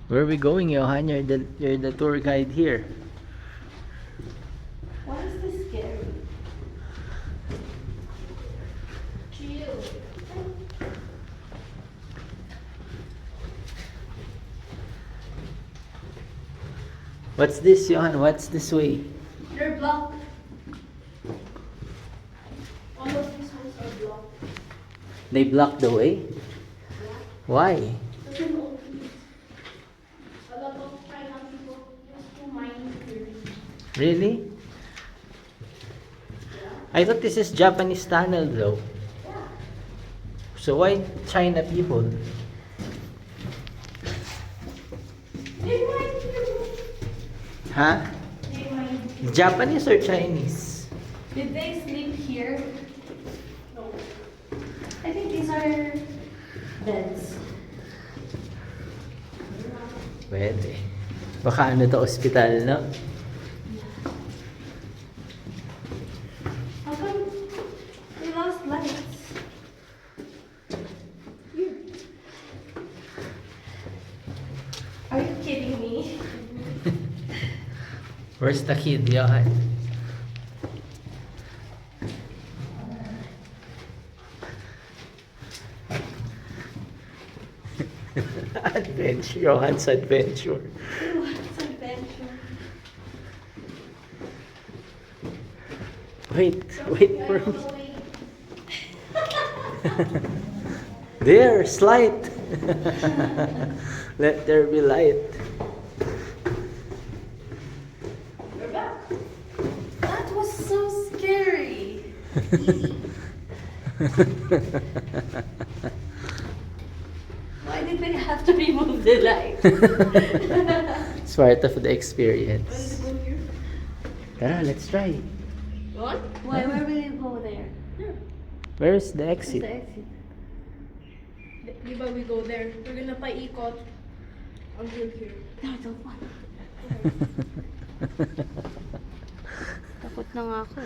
Where are we going, Johan? You're the tour guide here. Why is this scary? Chill. What's this, Johan? What's this way? They're blocked. All of these ones are blocked. They blocked the way? Why? Kasi a lot of China people used to mine here. Really? I thought this is Japanese tunnel though. Yeah. So why China people? They mine here. Huh? They mine here. Japanese or Chinese? Did they sleep here? No. I think these are beds. Pwede. Baka ano to, ospital, no? How come we lost lights? Are you kidding me? Where's the kid, Johan? Adventure, Johan's adventure. What's adventure? Wait for me. There, light. Let there be light. We're back. That was so scary. Why did they have to remove the light? It's part of the experience. Go here. Tara, let's try. What? Why? Where will you go there? Where is the Where's exit? the exit? Di ba we go there? We're gonna paikot until here. No, I don't want. Takot na nga ako.